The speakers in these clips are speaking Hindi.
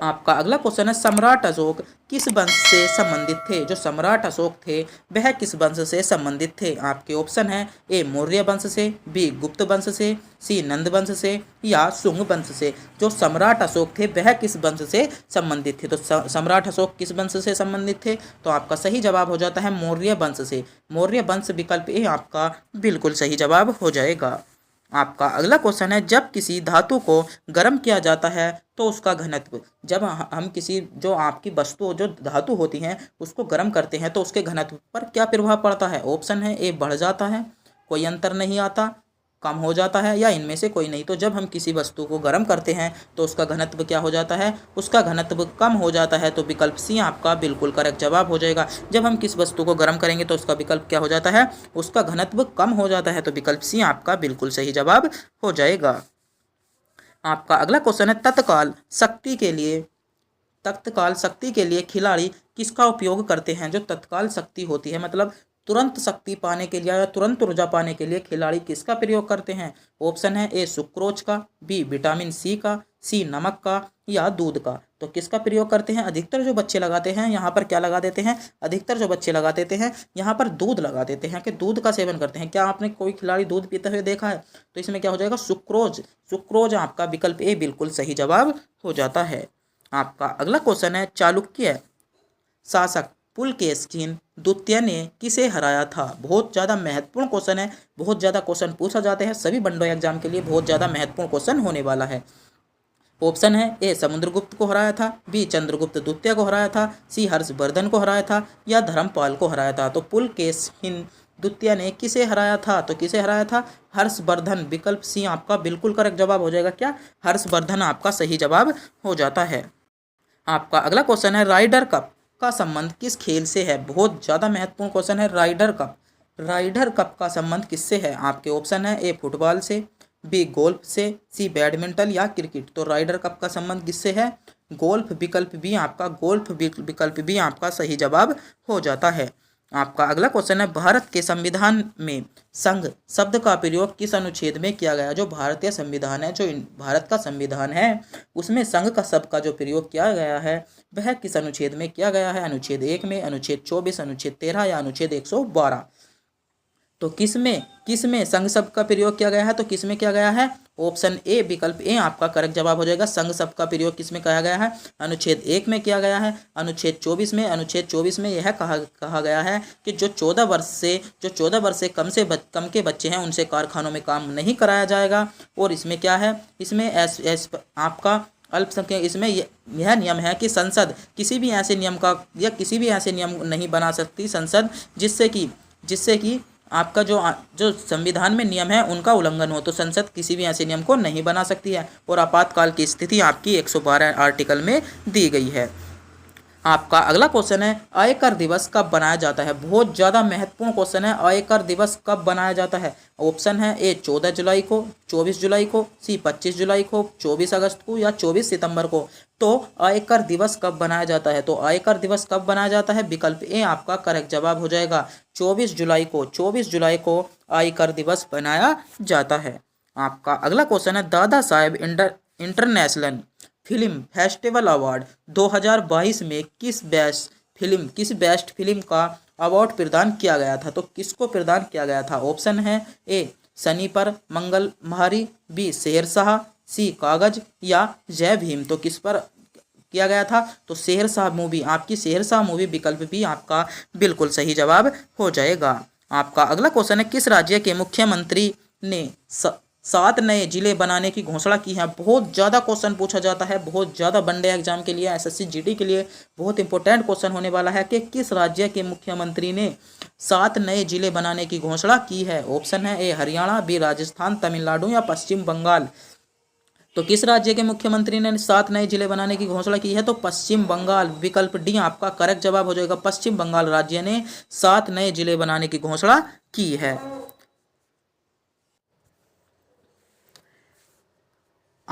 आपका अगला क्वेश्चन है सम्राट अशोक किस वंश से संबंधित थे। जो सम्राट अशोक थे वह किस वंश से संबंधित थे। आपके ऑप्शन है ए मौर्य वंश से, बी गुप्त वंश से, सी नंद वंश से या शुंग वंश से। जो सम्राट अशोक थे वह किस वंश से संबंधित थे। तो सम्राट अशोक किस वंश से संबंधित थे, तो आपका सही जवाब हो जाता है मौर्य वंश से। मौर्य वंश विकल्प ए आपका बिल्कुल सही जवाब हो जाएगा। आपका अगला क्वेश्चन है जब किसी धातु को गर्म किया जाता है तो उसका घनत्व। जब हम किसी जो आपकी वस्तु जो धातु होती हैं उसको गर्म करते हैं तो उसके घनत्व पर क्या प्रभाव पड़ता है। ऑप्शन है ए बढ़ जाता है, कोई अंतर नहीं आता, कम हो जाता है या इनमें से कोई नहीं। तो जब हम किसी वस्तु को गर्म करते हैं तो उसका घनत्व क्या हो जाता है, उसका घनत्व कम हो जाता है। तो विकल्प सी आपका बिल्कुल करेक्ट जवाब हो जाएगा। जब हम किस वस्तु को गर्म करेंगे तो उसका विकल्प क्या हो जाता है, उसका घनत्व कम हो जाता है। तो विकल्प सी आपका बिल्कुल सही जवाब हो जाएगा। आपका अगला क्वेश्चन है तत्काल शक्ति के लिए खिलाड़ी किसका उपयोग करते हैं। जो तत्काल शक्ति होती है मतलब तुरंत शक्ति पाने के लिए या तुरंत ऊर्जा पाने के लिए खिलाड़ी किसका प्रयोग करते हैं। ऑप्शन है ए सुक्रोज का, बी विटामिन सी का, सी नमक का या दूध का। तो किसका प्रयोग करते हैं। अधिकतर जो बच्चे लगाते हैं यहाँ पर क्या लगा देते हैं, अधिकतर जो बच्चे लगा देते हैं यहाँ पर दूध लगा देते हैं कि दूध का सेवन करते हैं। क्या आपने कोई खिलाड़ी दूध पीते हुए देखा है। तो इसमें क्या हो जाएगा सुक्रोज आपका विकल्प ए बिल्कुल सही जवाब हो जाता है। आपका अगला क्वेश्चन है चालुक्य शासक पुलकेशिन द्वितीय ने किसे हराया था। बहुत ज़्यादा महत्वपूर्ण क्वेश्चन है, बहुत ज़्यादा क्वेश्चन पूछा जाते हैं सभी वनडे एग्जाम के लिए, बहुत ज़्यादा महत्वपूर्ण क्वेश्चन होने वाला है। ऑप्शन है ए समुद्रगुप्त को हराया था, बी चंद्रगुप्त द्वितीय को हराया था, सी हर्षवर्धन को हराया था या धर्मपाल को हराया था। तो पुलकेशिन द्वितीय ने किसे हराया था, तो किसे हराया था, हर्षवर्धन। विकल्प सी आपका बिल्कुल करेक्ट जवाब हो जाएगा। क्या हर्षवर्धन आपका सही जवाब हो जाता है। आपका अगला क्वेश्चन है राइडर कप का संबंध किस खेल से है। बहुत ज़्यादा महत्वपूर्ण क्वेश्चन है राइडर कप का संबंध किससे है। आपके ऑप्शन है ए फुटबॉल से, बी गोल्फ से, सी बैडमिंटन या क्रिकेट। तो राइडर कप का संबंध किससे है, गोल्फ। विकल्प भी आपका सही जवाब हो जाता है। आपका अगला क्वेश्चन है भारत के संविधान में संघ शब्द का प्रयोग किस अनुच्छेद में किया गया। जो भारतीय संविधान है, जो भारत का संविधान है उसमें संघ का शब्द का जो प्रयोग किया गया है वह किस अनुच्छेद में किया गया है। अनुच्छेद 1 में, अनुच्छेद 24, अनुच्छेद 13 या अनुच्छेद 112। तो किसमें संघ शब्द का प्रयोग किया गया है, तो किसमें किया गया है। ऑप्शन ए विकल्प ए आपका करेक्ट जवाब हो जाएगा। संघ शब्द का प्रयोग किसमें किया गया है, अनुच्छेद 1 में किया गया है, अनुच्छेद 24 में यह कहा गया है कि जो 14 वर्ष से कम के बच्चे हैं उनसे कारखानों में काम नहीं कराया जाएगा। और इसमें क्या है, इसमें आपका अल्पसंख्यक, इसमें यह नियम है कि संसद किसी भी ऐसे नियम नहीं बना सकती संसद जिससे कि आपका जो संविधान में नियम है उनका उल्लंघन हो। तो संसद किसी भी ऐसे नियम को नहीं बना सकती है और आपातकाल की स्थिति आपकी 112 आर्टिकल में दी गई है। आपका अगला क्वेश्चन है आयकर दिवस कब बनाया जाता है। बहुत ज़्यादा महत्वपूर्ण क्वेश्चन है, आयकर दिवस कब बनाया जाता है। ऑप्शन है ए 14 जुलाई को, 24 जुलाई को, सी 25 जुलाई को, 24 अगस्त को या 24 सितंबर को। तो आयकर दिवस कब बनाया जाता है, तो आयकर दिवस कब बनाया जाता है, विकल्प ए आपका करेक्ट जवाब हो जाएगा। 24 जुलाई को आयकर दिवस बनाया जाता है। आपका अगला क्वेश्चन है Dada Saheb international film festival award 2022 में किस बेस्ट फिल्म का अवार्ड प्रदान किया गया था। तो किसको प्रदान किया गया था। ऑप्शन है ए सनी पर मंगल महारी, बी शेरशाह, सी कागज या जय भीम। तो किस पर किया गया था, तो शेरशाह मूवी, आपकी शेरशाह मूवी विकल्प भी आपका बिल्कुल सही जवाब हो जाएगा। आपका अगला क्वेश्चन है किस राज्य के मुख्यमंत्री ने 7 नए जिले बनाने की घोषणा की है। बहुत ज़्यादा क्वेश्चन पूछा जाता है, बहुत ज़्यादा वनडे एग्जाम के लिए, एसएससी जीडी के लिए बहुत इंपॉर्टेंट क्वेश्चन होने वाला है कि किस राज्य के मुख्यमंत्री ने 7 नए जिले बनाने की घोषणा की है। ऑप्शन है ए हरियाणा, बी राजस्थान, तमिलनाडु या पश्चिम बंगाल। तो किस राज्य के मुख्यमंत्री ने 7 नए जिले बनाने की घोषणा की है, तो पश्चिम बंगाल। विकल्प डी आपका करेक्ट जवाब हो जाएगा। पश्चिम बंगाल राज्य ने 7 नए जिले बनाने की घोषणा की है।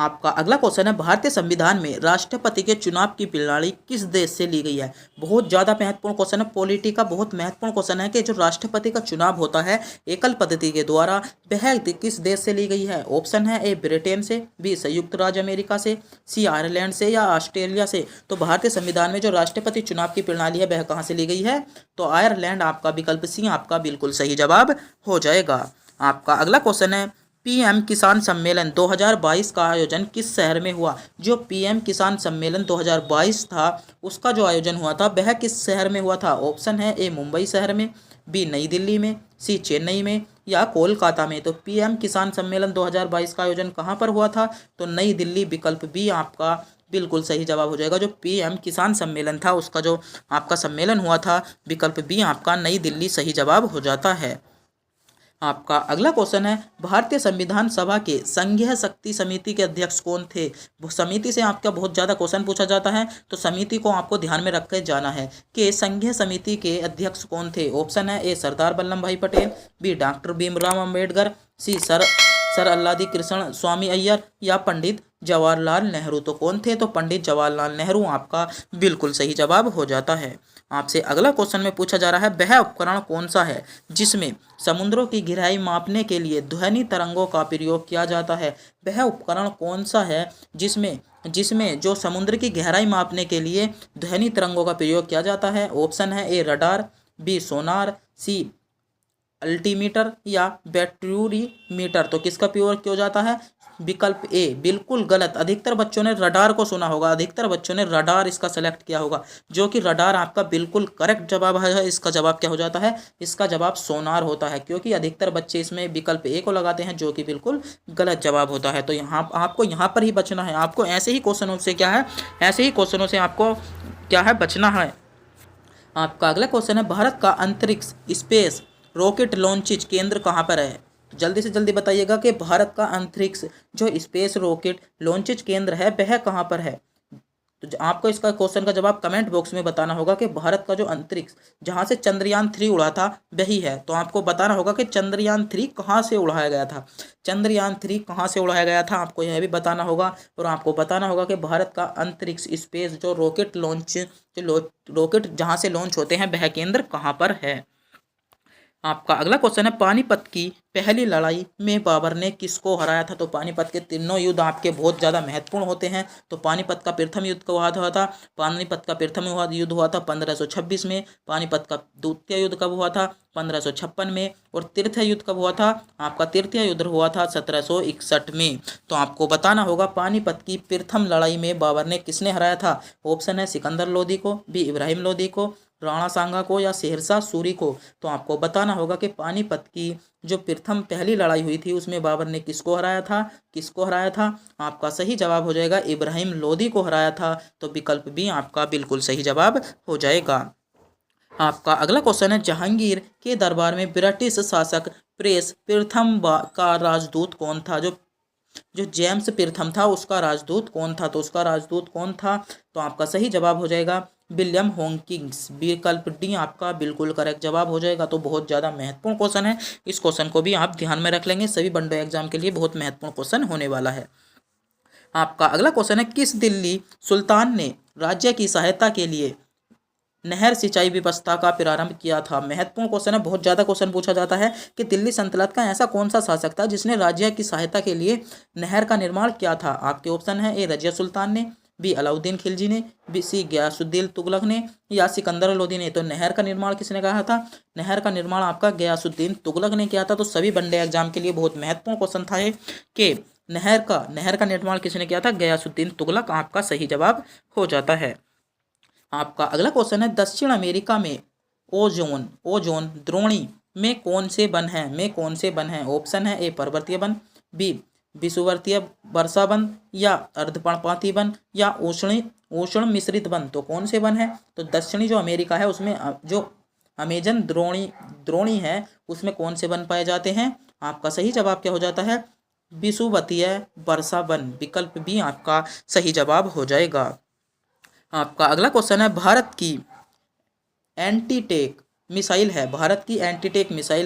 आपका अगला क्वेश्चन है, भारतीय संविधान में राष्ट्रपति के चुनाव की प्रणाली किस देश से ली गई है। बहुत ज़्यादा महत्वपूर्ण क्वेश्चन है, पॉलिटी का बहुत महत्वपूर्ण क्वेश्चन है कि जो राष्ट्रपति का चुनाव होता है एकल पद्धति के द्वारा, वह किस देश से ली गई है। ऑप्शन है ए ब्रिटेन से, बी संयुक्त राज्य अमेरिका से, सी आयरलैंड से या ऑस्ट्रेलिया से। तो भारतीय संविधान में जो राष्ट्रपति चुनाव की प्रणाली है वह कहाँ से ली गई है, तो आयरलैंड। आपका विकल्प सी आपका बिल्कुल सही जवाब हो जाएगा। आपका अगला क्वेश्चन है, पीएम किसान सम्मेलन 2022 का आयोजन किस शहर में हुआ। जो पीएम किसान सम्मेलन 2022 था उसका जो आयोजन हुआ था वह किस शहर में हुआ था। ऑप्शन है ए मुंबई शहर में, बी नई दिल्ली में, सी चेन्नई में या कोलकाता में। तो पीएम किसान सम्मेलन 2022 का आयोजन कहाँ पर हुआ था, तो नई दिल्ली। विकल्प बी आपका बिल्कुल सही जवाब हो जाएगा। जो पीएम किसान सम्मेलन था उसका जो आपका सम्मेलन हुआ था, विकल्प बी आपका नई दिल्ली सही जवाब हो जाता है। आपका अगला क्वेश्चन है, भारतीय संविधान सभा के संघीय शक्ति समिति के अध्यक्ष कौन थे। समिति से आपका बहुत ज़्यादा क्वेश्चन पूछा जाता है, तो समिति को आपको ध्यान में रख कर जाना है कि संघीय समिति के अध्यक्ष कौन थे। ऑप्शन है ए सरदार वल्लभ भाई पटेल, बी डॉक्टर भीमराव अम्बेडकर, सी सर अल्लादी कृष्ण स्वामी अय्यर या पंडित जवाहरलाल नेहरू। तो कौन थे, तो पंडित जवाहरलाल नेहरू आपका बिल्कुल सही जवाब हो जाता है। आपसे अगला क्वेश्चन में पूछा जा रहा है, वह उपकरण कौन सा है जिसमें समुद्रों की गहराई मापने के लिए ध्वनि तरंगों का प्रयोग किया जाता है। वह उपकरण कौन सा है जिसमें जो समुद्र की गहराई मापने के लिए ध्वनि तरंगों का प्रयोग किया जाता है। ऑप्शन है ए रडार, बी सोनार, सी अल्टीमीटर या बैट्यूरीमीटर। तो किसका प्रयोग किया जाता है, विकल्प ए बिल्कुल गलत। अधिकतर बच्चों ने रडार को सुना होगा, अधिकतर बच्चों ने रडार इसका सेलेक्ट किया होगा, जो कि रडार आपका बिल्कुल करेक्ट जवाब है। इसका जवाब क्या हो जाता है, इसका जवाब सोनार होता है, क्योंकि अधिकतर बच्चे इसमें विकल्प ए को लगाते हैं, जो कि बिल्कुल गलत जवाब होता है। तो यहाँ आपको यहाँ पर ही बचना है। आपको ऐसे ही क्वेश्चनों से क्या है, ऐसे ही क्वेश्चनों से आपको क्या है बचना है। आपका अगला क्वेश्चन है, भारत का अंतरिक्ष स्पेस रॉकेट लॉन्चिंग केंद्र कहाँ पर है। जल्दी से जल्दी बताइएगा कि भारत का अंतरिक्ष जो स्पेस रॉकेट लॉन्चिंग केंद्र है वह कहाँ पर है। तो आपको इसका क्वेश्चन का जवाब कमेंट बॉक्स में बताना होगा कि भारत का जो अंतरिक्ष जहाँ से चंद्रयान 3 उड़ा था वही है। तो आपको बताना होगा कि चंद्रयान 3 कहाँ से उड़ाया गया था, चंद्रयान 3 कहाँ से उड़ाया गया था, आपको यह भी बताना होगा। और आपको बताना होगा कि भारत का अंतरिक्ष स्पेस जो रॉकेट जहाँ से लॉन्च होते हैं वह केंद्र कहाँ पर है। आपका अगला क्वेश्चन है, पानीपत की पहली लड़ाई में बाबर ने किसको हराया था। तो पानीपत के तीनों युद्ध आपके बहुत ज़्यादा महत्वपूर्ण होते हैं। तो पानीपत का प्रथम युद्ध कब हुआ था, पानीपत का प्रथम युद्ध हुआ था 1526 में। पानीपत का द्वितीय युद्ध कब हुआ था, 1556 में। और तृतीय युद्ध कब हुआ था, आपका तृतीय युद्ध हुआ था 1761 में। तो आपको बताना होगा पानीपत की प्रथम लड़ाई में बाबर ने किसने हराया था। ऑप्शन है सिकंदर लोदी को, बी इब्राहिम लोदी को, राणा सांगा को या शेरशाह सूरी को। तो आपको बताना होगा कि पानीपत की जो प्रथम पहली लड़ाई हुई थी उसमें बाबर ने किसको हराया था, किसको हराया था। आपका सही जवाब हो जाएगा इब्राहिम लोदी को हराया था। तो विकल्प बी आपका बिल्कुल सही जवाब हो जाएगा। आपका अगला क्वेश्चन है, जहांगीर के दरबार में ब्रिटिश शासक प्रेस प्रथम का राजदूत कौन था। जो जेम्स प्रथम था उसका राजदूत कौन था, तो उसका राजदूत कौन था। तो आपका सही जवाब हो जाएगा विलियम हॉकिंस। विकल्प डी आपका बिल्कुल करेक्ट जवाब हो जाएगा। तो बहुत ज़्यादा महत्वपूर्ण क्वेश्चन है, इस क्वेश्चन को भी आप ध्यान में रख लेंगे, सभी वनडे एग्जाम के लिए बहुत महत्वपूर्ण क्वेश्चन होने वाला है। आपका अगला क्वेश्चन है, किस दिल्ली सुल्तान ने राज्य की सहायता के लिए नहर सिंचाई व्यवस्था का प्रारंभ किया था। महत्वपूर्ण क्वेश्चन है, बहुत ज़्यादा क्वेश्चन पूछा जाता है कि दिल्ली सल्तनत का ऐसा कौन सा शासक था जिसने राज्य की सहायता के लिए नहर का निर्माण किया था। आपके ऑप्शन है ए रजिया सुल्तान ने, बी अलाउद्दीन खिलजी ने, बी सी गयासुद्दीन तुगलक ने या सिकंदर लोदी ने। तो नहर का निर्माण किसने कहा था, नहर का निर्माण आपका गयासुद्दीन तुगलक ने किया था। तो सभी वनडे एग्जाम के लिए बहुत महत्वपूर्ण क्वेश्चन था कि नहर का निर्माण किसने किया था, गयासुद्दीन तुगलक आपका सही जवाब हो जाता है। आपका अगला क्वेश्चन है, दक्षिण अमेरिका में ओजोन द्रोणी में कौन से वन है। ऑप्शन है ए पर्वतीय वन, बी विषुवतीय वर्षा वन या अर्धपर्णपाती वन या उष्ण मिश्रित वन। तो कौन से वन है, तो दक्षिणी जो अमेरिका है उसमें जो अमेजन द्रोणी है उसमें कौन से वन पाए जाते हैं। आपका सही जवाब क्या हो जाता है, विषुवतीय वर्षा वन। विकल्प बी आपका सही जवाब हो जाएगा। आपका अगला क्वेश्चन है, भारत की एंटीटेक मिसाइल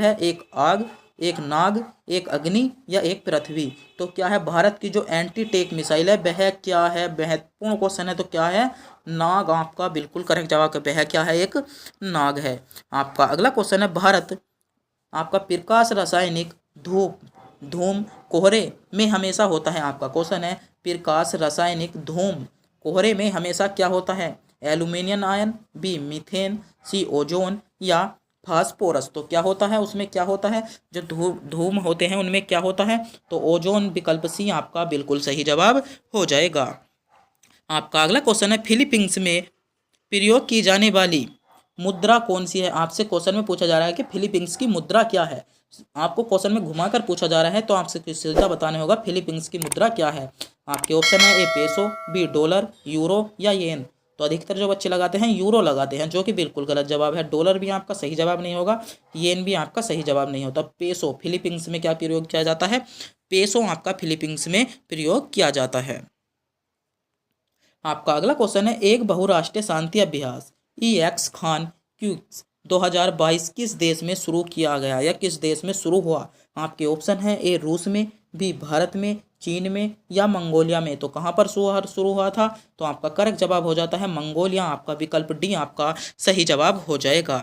है एक आग, एक नाग, एक अग्नि या एक पृथ्वी? तो क्या है, भारत की जो एंटी टेक मिसाइल है वह क्या है, महत्वपूर्ण क्वेश्चन है, तो क्या है, नाग आपका बिल्कुल करेक्ट जवाब है। वह क्या है, एक नाग है। आपका अगला क्वेश्चन है, भारत आपका प्रकाश रासायनिक धूम कोहरे में हमेशा होता है। आपका क्वेश्चन है, प्रकाश रासायनिक धूम कोहरे में हमेशा क्या होता है? Aluminium ion, B methane, C ozone या फास्फोरस? तो क्या होता है, उसमें क्या होता है, जो धूम होते हैं उनमें क्या होता है? तो ओजोन, विकल्प सी आपका बिल्कुल सही जवाब हो जाएगा। आपका अगला क्वेश्चन है, फिलीपींस में प्रयोग की जाने वाली मुद्रा कौन सी है? आपसे क्वेश्चन में पूछा जा रहा है कि फिलीपींस की मुद्रा क्या है। आपको क्वेश्चन में घुमाकर पूछा जा रहा है तो आपसे सीधा बताने होगा फिलीपींस की मुद्रा क्या है। आपके ऑप्शन है, ए पेसो, बी डॉलर, यूरो या येन? तो अधिकतर जो बच्चे लगाते हैं यूरो लगाते हैं, जो कि बिल्कुल गलत जवाब है। डॉलर भी आपका सही जवाब नहीं होगा, येन भी आपका सही जवाब नहीं होता। पेसो फिलीपींस में क्या प्रयोग किया जाता है? पेसो आपका फिलीपींस में प्रयोग किया जाता है। आपका अगला क्वेश्चन है, एक बहुराष्ट्रीय शांति अभ्यास EX खान क्यूक्स 2022 किस देश में शुरू किया गया या किस देश में शुरू हुआ? आपके ऑप्शन है, ए रूस में, बी भारत में, चीन में या मंगोलिया में? तो कहाँ पर शुरू हुआ था? तो आपका करेक्ट जवाब हो जाता है मंगोलिया। आपका विकल्प डी आपका सही जवाब हो जाएगा।